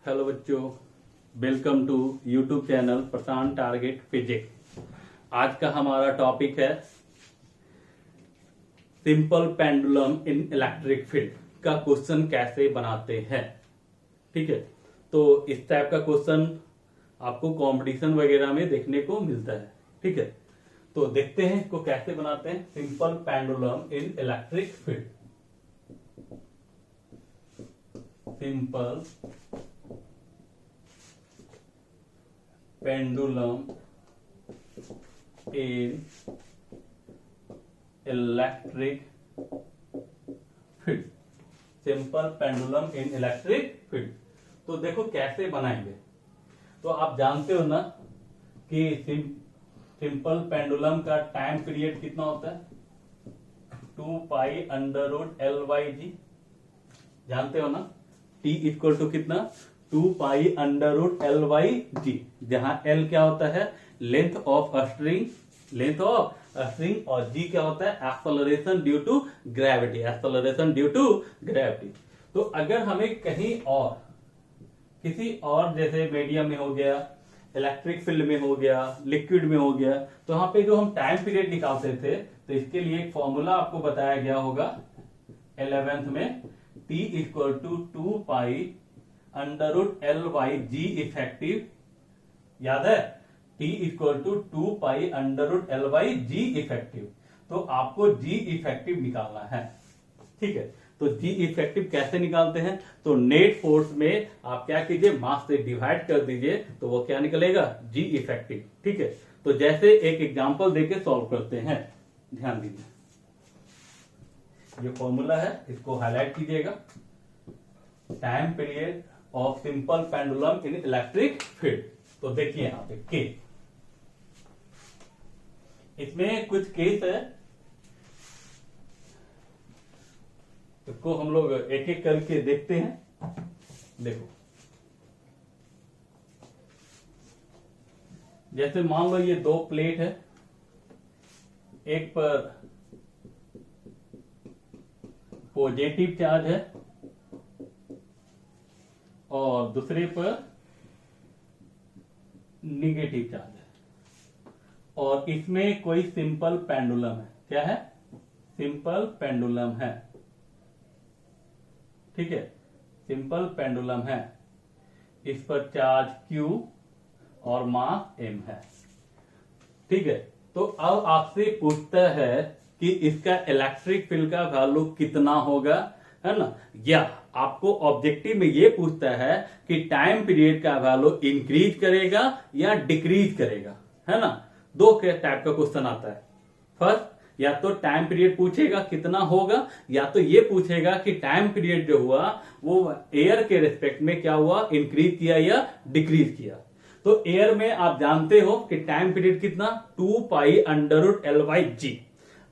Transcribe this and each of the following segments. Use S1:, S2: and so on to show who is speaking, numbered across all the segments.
S1: Hello बच्चों, welcome to YouTube channel Prashant target physics. आज का हमारा टॉपिक है simple pendulum in electric field का क्वेश्चन कैसे बनाते हैं। ठीक है, तो इस टाइप का क्वेश्चन आपको कंपटीशन वगैरह में देखने को मिलता है। ठीक है, तो देखते हैं इसको कैसे बनाते हैं। Simple pendulum in electric field, simple pendulum in electric field, simple pendulum in electric field. तो देखो कैसे बनाएंगे। तो आप जानते हो ना कि सिंपल पेंडुलम का टाइम पीरियड कितना होता है, 2π√L/g। जानते हो ना, t इक्वल टू कितना, 2π√L/g, जहां L क्या होता है, लेंथ ऑफ स्ट्रिंग, और g क्या होता है, एक्सेलरेशन ड्यू टू ग्रेविटी। तो अगर हमें कहीं और किसी और जैसे मीडियम में हो गया, इलेक्ट्रिक फील्ड में हो गया, लिक्विड में हो गया, तो वहां पे जो हम टाइम पीरियड निकालते थे, तो इसके लिए एक फॉर्मूला आपको बताया गया होगा 11th में, t equal to 2π√L/g effective. याद है, t equal to 2π√L/g effective. तो आपको g इफेक्टिव निकालना है। ठीक है, तो g इफेक्टिव कैसे निकालते हैं, तो नेट फोर्स में आप क्या कीजिए, मास से डिवाइड कर दीजिए, तो वो क्या निकलेगा, g इफेक्टिव। ठीक है, तो जैसे एक एग्जांपल देके सॉल्व करते हैं, ध्यान दीजिए। ये फॉर्मूला है, इसको हाईलाइट कीजिएगा। Time period of simple pendulum in electric field. तो देखिए यहां पे के, इसमें कुछ केस है, इसको हम लोग एक एक करके देखते हैं। देखो, जैसे मान लो ये दो प्लेट है, एक पर पॉजिटिव चार्ज है और दूसरे पर निगेटिव चार्ज है, और इसमें कोई सिंपल पेंडुलम है। क्या है, सिंपल पेंडुलम है। ठीक है, सिंपल पेंडुलम है, इस पर चार्ज Q और मास M है। ठीक है, तो अब आपसे पूछता है कि इसका इलेक्ट्रिक फील्ड का वैल्यू कितना होगा, है ना, या आपको ऑब्जेक्टिव में ये पूछता है कि टाइम पीरियड का वैल्यू इंक्रीज करेगा या डिक्रीज करेगा, है ना। दो टाइप का क्वेश्चन आता है। फर्स्ट, या तो टाइम पीरियड पूछेगा कितना होगा, या तो ये पूछेगा कि टाइम पीरियड जो हुआ वो एयर के रिस्पेक्ट में क्या हुआ, इंक्रीज किया या डिक्रीज किया। तो एयर में आप जानते हो कि टाइम पीरियड कितना, 2π√L/g।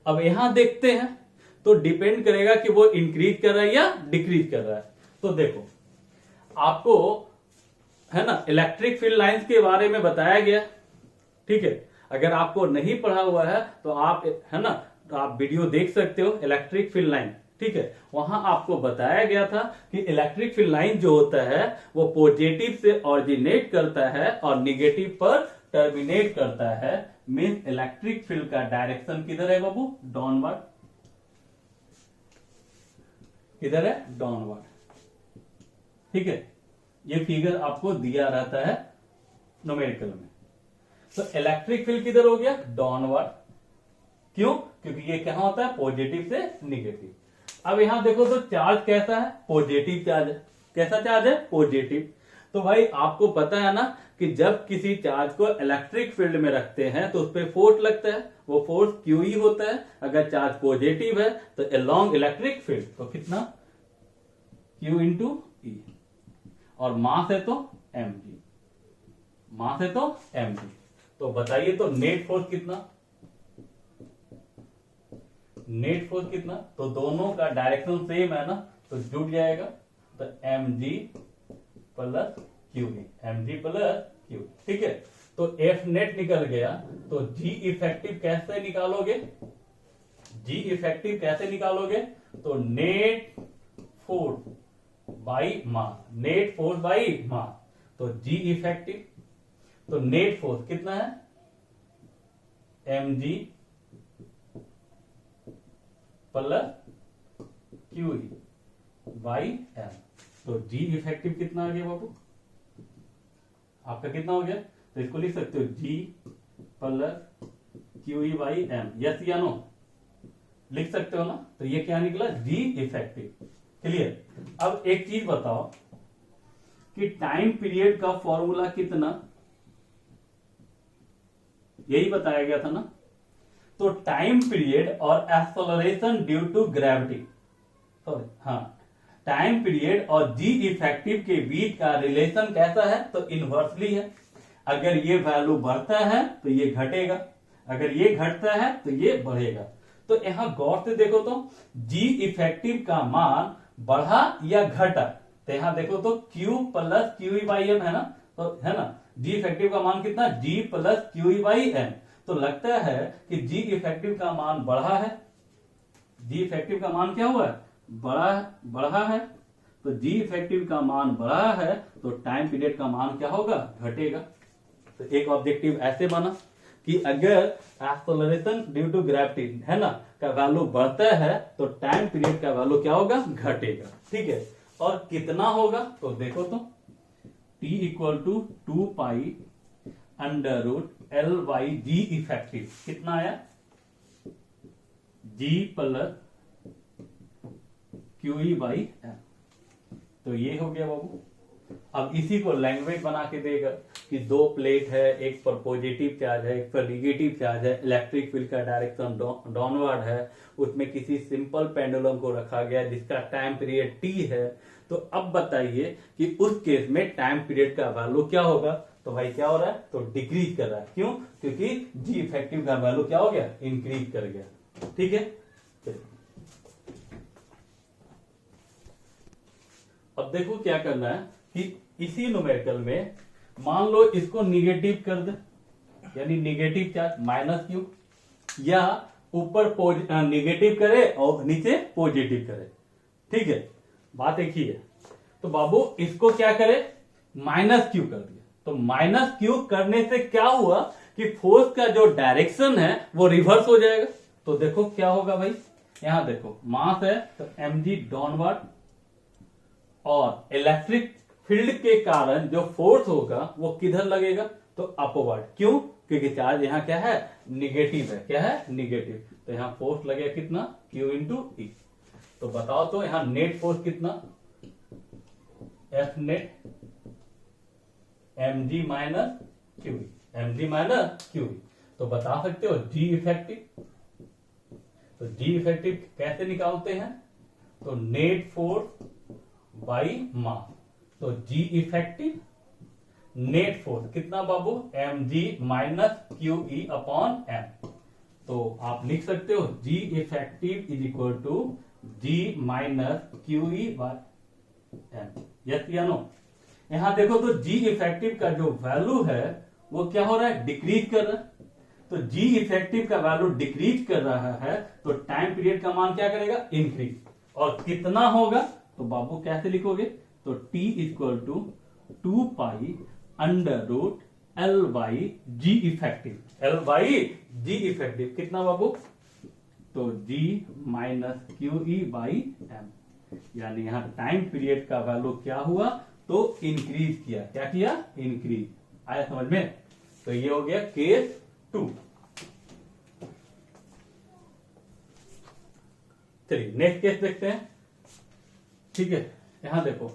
S1: अब यहां देखते हैं तो डिपेंड करेगा कि वो इंक्रीज कर रहा है या डिक्रीज कर रहा है। तो देखो, आपको है ना इलेक्ट्रिक फील्ड लाइंस के बारे में बताया गया। ठीक है, अगर आपको नहीं पढ़ा हुआ है तो आप, है ना, तो आप वीडियो देख सकते हो, इलेक्ट्रिक फील्ड लाइन। ठीक है, वहां आपको बताया गया था कि इलेक्ट्रिक फील्ड लाइन जो होता है वो पॉजिटिव से ऑरिजिनेट करता है और निगेटिव पर टर्मिनेट करता है। मींस इलेक्ट्रिक फील्ड का डायरेक्शन किधर है बाबू, डाउनवर्ड। किधर है, डाउनवर्ड। ठीक है, ये फिगर आपको दिया रहता है न्यूमेरिकल में। तो इलेक्ट्रिक फील्ड किधर हो गया, डाउनवर्ड। क्यों, क्योंकि ये कहां होता है, पॉजिटिव से निगेटिव। अब यहां देखो तो चार्ज कैसा है, पॉजिटिव चार्ज है। कैसा चार्ज है, पॉजिटिव। तो भाई आपको पता है ना कि जब किसी चार्ज को इलेक्ट्रिक फील्ड में रखते हैं तो उस पर फोर्स लगता है, वो फोर्स QE होता है। अगर चार्ज पॉजिटिव है तो अलोंग इलेक्ट्रिक फील्ड, तो कितना, Q × E, और मास है तो mg, मास है तो mg। तो बताइए तो नेट फोर्स कितना, नेट फोर्स कितना, तो दोनों का डायरेक्शन सेम है ना, तो जुड़ जाएगा। तो mg plus QE, mg plus Q। ठीक है, तो F नेट निकल गया। तो G इफेक्टिव कैसे निकालोगे, G इफेक्टिव कैसे निकालोगे, तो net force by mass, net force by mass. तो जी इफेक्टिव, तो नेट फोर्स कितना है, mg plus QE by m। तो जी इफेक्टिव कितना आ गया बाबू, आपका कितना हो गया, तो इसको लिख सकते हो G plus QE by m, yes या नो, लिख सकते हो ना। तो ये क्या निकला, जी इफेक्टिव। क्लियर। अब एक चीज बताओ कि टाइम पीरियड का फॉर्मूला कितना, यही बताया गया था ना। तो टाइम पीरियड और acceleration due to gravity, sorry हाँ, टाइम पीरियड और जी इफेक्टिव के बीच का रिलेशन कैसा है, तो इनवर्सली है। अगर ये वैल्यू बढ़ता है तो ये घटेगा, अगर ये घटता है तो ये बढ़ेगा। तो यहां गौर से देखो तो जी इफेक्टिव का मान बढ़ा या घटा, तो यहां देखो तो Q plus QE by M है ना, तो है ना, जी इफेक्टिव का मान कितना, G plus QE by M. तो लगता है कि जी इफेक्टिव का मान बढ़ा है, जी इफेक्टिव का मान क्या हुआ है, बढ़ा है। तो जी इफेक्टिव का मान बढ़ा है तो टाइम पीरियड का मान क्या होगा, घटेगा। तो एक ऑब्जेक्टिव ऐसे बना कि अगर एक्सेलरेशन ड्यू टू ग्रेविटी है ना का वैल्यू बढ़ता है तो टाइम पीरियड का वैल्यू क्या होगा, घटेगा। ठीक है, और कितना होगा, तो देखो तो T equal to 2 pi under root L by G effective, कितना आया, G plus QE by M. तो ये हो गया बाबू। अब इसी को लैंग्वेज बना के देगा कि दो प्लेट है, एक पर पॉजिटिव चार्ज है, एक पर निगेटिव चार्ज है, इलेक्ट्रिक फील्ड का डायरेक्शन डाउनवर्ड है, उसमें किसी सिंपल पेंडुलम को रखा गया जिसका टाइम पीरियड T है। तो अब बताइए कि उस केस में टाइम पीरियड का वैल्यू क्या होगा, तो भाई क्या हो रहा है, तो डिक्रीज कर रहा है। क्यों, क्योंकि जी इफेक्टिव का वैल्यू क्या हो गया, इंक्रीज कर गया। ठीक है, अब देखो क्या करना है कि इसी न्यूमेरिकल में मान लो इसको निगेटिव कर दे, यानी निगेटिव चार्ज माइनस क्यू, या ऊपर निगेटिव करे और नीचे पॉजिटिव करे। ठीक है, बात एक ही है। तो बाबू इसको क्या करे, माइनस क्यू कर दिया। तो माइनस क्यू करने से क्या हुआ कि फोर्स का जो डायरेक्शन है वो रिवर्स हो जाएगा। तो देखो क्या होगा भाई, यहां देखो मास है तो mg डाउनवर्ड, और इलेक्ट्रिक फील्ड के कारण जो फोर्स होगा वो किधर लगेगा, तो अपवर्ड। क्यों, क्योंकि चार्ज यहाँ क्या है, निगेटिव है। क्या है, निगेटिव। तो यहाँ फोर्स लगेगा कितना, Q इंटू E। तो बताओ तो यहाँ नेट फोर्स कितना, F net mg minus QE, mg minus QE। तो बता सकते हो G इफेक्टिव। तो G इफेक्टिव कैसे निकालते हैं, तो नेट फोर्स बाई मास। तो जी इफेक्टिव नेट फोर्स कितना बाबू, mg minus QE upon m। तो आप लिख सकते हो g effective is equal to G minus QE by m, yes या नो। यहां देखो तो जी इफेक्टिव का जो वैल्यू है वो क्या हो रहा है, डिक्रीज कर रहा है। तो जी इफेक्टिव का वैल्यू डिक्रीज कर रहा है तो टाइम पीरियड का मान क्या करेगा, इंक्रीज। और कितना होगा, तो बाबू कैसे लिखोगे, तो T equal to 2 pi under root L by G effective, L by G effective कितना बाबू, तो G minus QE by M. यानी यहां टाइम पीरियड का वैल्यू क्या हुआ, तो इंक्रीज किया। क्या किया, इंक्रीज। आया समझ में। तो ये हो गया केस 2। चलिए नेक्स्ट केस देखते हैं। ठीक है, यहां देखो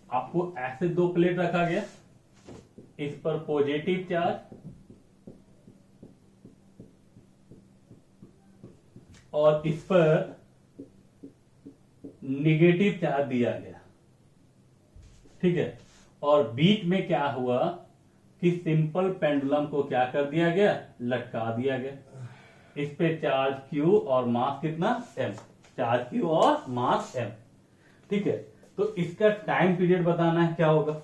S1: आपको ऐसे दो प्लेट रखा गया, इस पर पॉजिटिव चार्ज और इस पर निगेटिव चार्ज दिया गया। ठीक है, और बीच में क्या हुआ कि सिंपल पेंडुलम को क्या कर दिया गया, लटका दिया गया। इस पे चार्ज Q और मास कितना, m, चार्ज Q और मास m। ठीक है, तो इसका टाइम पीरियड बताना है क्या होगा।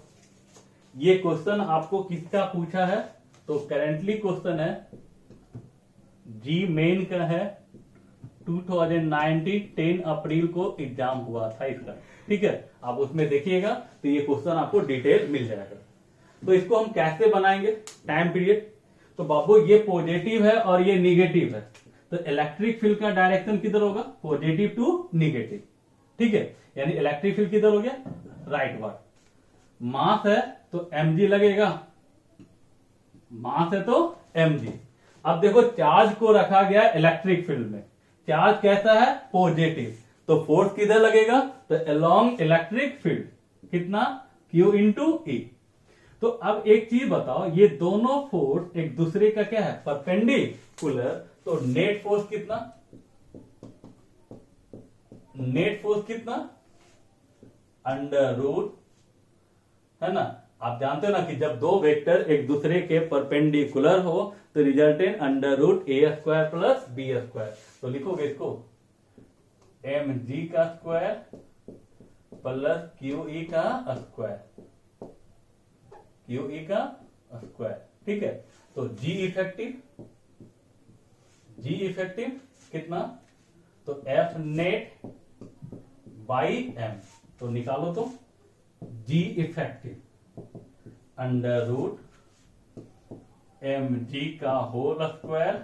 S1: ये क्वेश्चन आपको किसका पूछा है, तो करेंटली क्वेश्चन है जी मेन का है, 2019 10 अप्रैल को एग्जाम हुआ था इसका। ठीक है, आप उसमें देखिएगा तो ये क्वेश्चन आपको डिटेल मिल जाएगा। तो इसको हम कैसे बनाएंगे टाइम पीरियड। तो बाबू ये पॉजिटिव है और ये निगेटिव है, तो इलेक्ट्रिक फील्ड का डायरेक्शन किधर होगा, पॉजिटिव टू निगेटिव। ठीक है, यानी इलेक्ट्रिक फील्ड किधर हो गया, राइट वर्ड। मास है तो mg लगेगा, मास है तो mg। अब देखो चार्ज को रखा गया इलेक्ट्रिक फील्ड में, चार्ज कैसा है, पॉजिटिव, तो फोर्स किधर लगेगा, तो अलोंग इलेक्ट्रिक फील्ड, कितना, Q इंटू ई। तो अब एक चीज बताओ, ये दोनों फोर्स एक दूसरे का क्या है, परपेंडिकुलर, तो नेट फोर्स कितना, नेट फोर्स कितना, अंडर रूट, है ना। आप जानते हो ना कि जब दो वेक्टर एक दूसरे के परपेंडिकुलर हो तो resultant under root a square plus b square. तो लिखोगे इसको mg का स्क्वायर प्लस QE का स्क्वायर, QE का स्क्वायर। ठीक है, तो G इफेक्टिव कितना, तो F नेट बाई M, तो निकालो तो G effective under root mg का होल स्क्वायर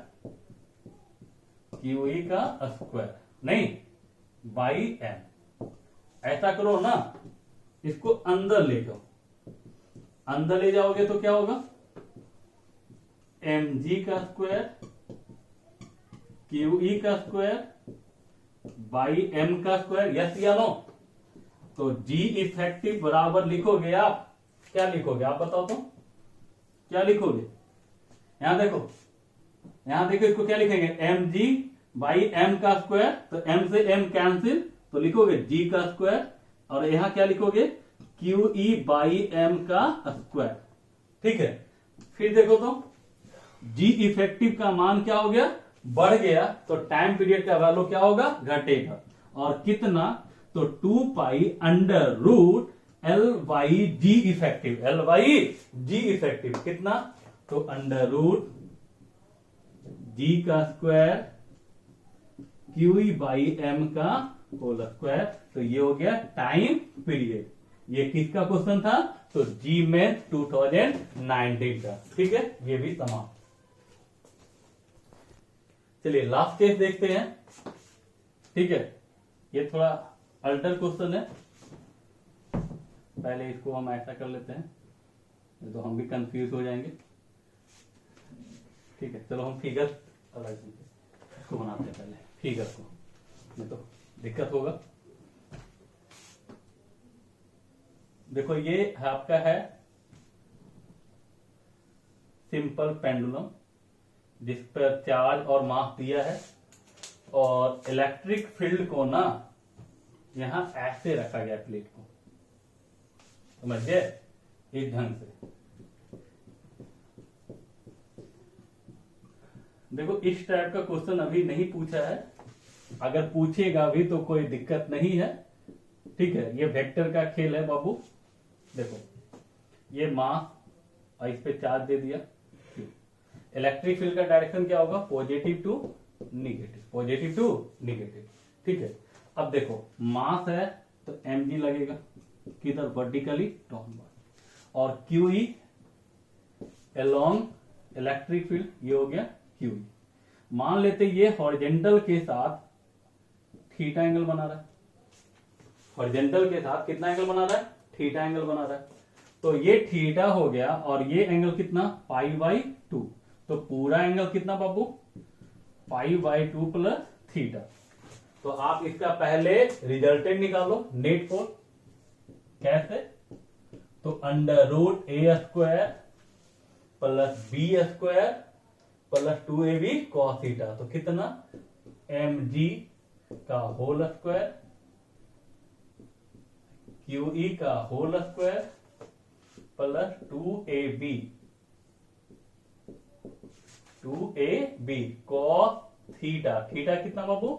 S1: QE का स्क्वायर, नहीं बाई m। ऐसा करो ना, इसको अंदर ले जाओ, अंदर ले जाओगे तो क्या होगा, mg का स्क्वायर QE का स्क्वायर बाई m का स्क्वायर, यस या नो। तो G इफेक्टिव बराबर लिखोगे आप, क्या लिखोगे आप बताओ तो, क्या लिखोगे, यहां देखो, यहां देखो, इसको क्या लिखेंगे, mg बाई m का स्क्वायर, तो m से m कैंसिल, तो लिखोगे g का स्क्वायर, और यहां क्या लिखोगे, QE बाई m का स्क्वायर। ठीक है, फिर देखो तो G इफेक्टिव का मान क्या हो गया, बढ़ गया, तो टाइम पीरियड का वैल्यू क्या होगा, घटेगा, और कितना, तो 2 pi under root L by G effective, L by G effective कितना, तो अंडर रूट G का स्क्वायर QE बाई M का होल स्क्वायर। तो ये हो गया टाइम पीरियड। ये किसका क्वेश्चन था, तो जी मैथ 2019 का। ठीक है, ये भी समाप्त। चलिए लास्ट केस देखते हैं। ठीक है, ये थोड़ा अल्टर क्वेश्चन है, पहले इसको हम ऐसा कर लेते हैं, तो हम भी कंफ्यूज हो जाएंगे। ठीक है, चलो हम फिगर इसको बनाते हैं, पहले फिगर को, नहीं तो दिक्कत होगा। देखो ये आपका है सिंपल पेंडुलम, जिस पर चार्ज और मास दिया है, और इलेक्ट्रिक फील्ड को ना यहां ऐसे रखा गया प्लेट को, समझ गए, इस ढंग से। देखो इस टाइप का क्वेश्चन अभी नहीं पूछा है, अगर पूछेगा भी तो कोई दिक्कत नहीं है। ठीक है, ये वेक्टर का खेल है बाबू। देखो ये मास और इस पे चार्ज दे दिया, इलेक्ट्रिक फील्ड का डायरेक्शन क्या होगा, positive to negative, positive to negative. ठीक है, अब देखो मास है तो mg लगेगा किधर, वर्टिकली डाउनवर्ड, और QE अलोंग इलेक्ट्रिक फील्ड, ये हो गया QE। मान लेते ये हॉरिजेंटल के साथ थीटा एंगल बना रहा है, हॉरिजेंटल के साथ कितना एंगल बना रहा है, थीटा एंगल बना रहा है, तो ये थीटा हो गया, और ये एंगल कितना, π/2, तो पूरा एंगल कितना बाबू, π/2 प्लस थीटा। तो आप इसका पहले रिजल्टेंट निकालो, नेट फोर्स कैसे, तो under root a square plus b square plus 2ab cos theta, तो कितना, mg का होल स्क्वायर QE का whole square plus 2ab cos theta, theta कितना बाबू,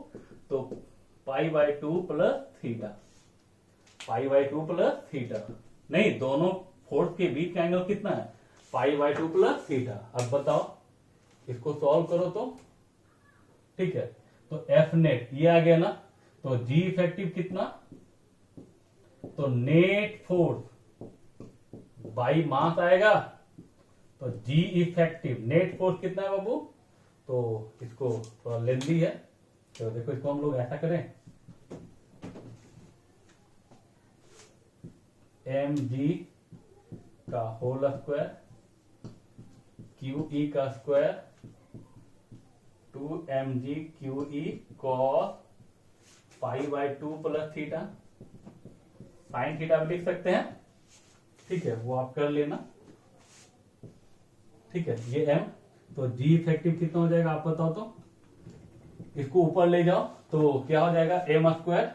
S1: तो π/2 प्लस थीटा, π/2 प्लस थीटा, नहीं दोनों फोर्स के बीच का एंगल कितना है, π/2 प्लस थीटा। अब बताओ इसको सॉल्व करो तो, ठीक है, तो F नेट ये आ गया ना, तो G इफेक्टिव कितना, तो नेट फोर्स बाई मास आएगा, तो जी इफेक्टिव नेट फोर्स कितना है बाबू, तो इसको थोड़ा लेंदी है, तो देखो इसको हम लोग ऐसा करें, एम जी का होल स्क्वायर क्यू ई का square 2mg Q E cos pi by 2 plus theta, sine theta भी लिख सकते हैं, ठीक है, वो आप कर लेना, ठीक है, ये m, तो जी इफेक्टिव कितना हो जाएगा आप बताओ, तो इसको ऊपर ले जाओ तो क्या हो जाएगा, एम स्क्वायर,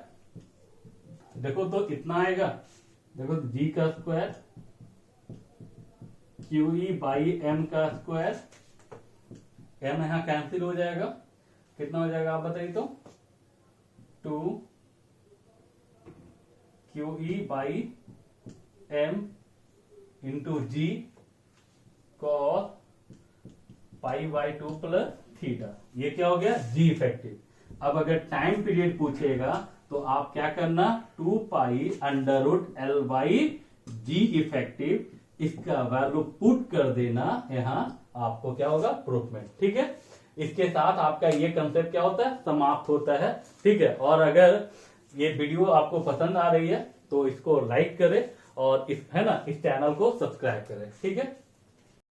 S1: देखो तो इतना आएगा, देखो जी का square Q E by M का स्क्वायर, एम यहां कैंसिल हो जाएगा, कितना हो जाएगा आप बताइए, तो 2 Q E by M into G cos pi by 2 plus theta, ये क्या हो गया जी इफेक्टिव। अब अगर टाइम पीरियड पूछेगा तो आप क्या करना, 2 pi under root L by G effective, इसका वैल्यू पुट कर देना, यहां आपको क्या होगा प्रूफ में, ठीक है। इसके साथ आपका ये कंसेप्ट क्या होता है, समाप्त होता है, ठीक है। और अगर ये वीडियो आपको पसंद आ रही है तो इसको लाइक करें और इस है ना इस चैनल को सब्सक्राइब करें, ठीक है।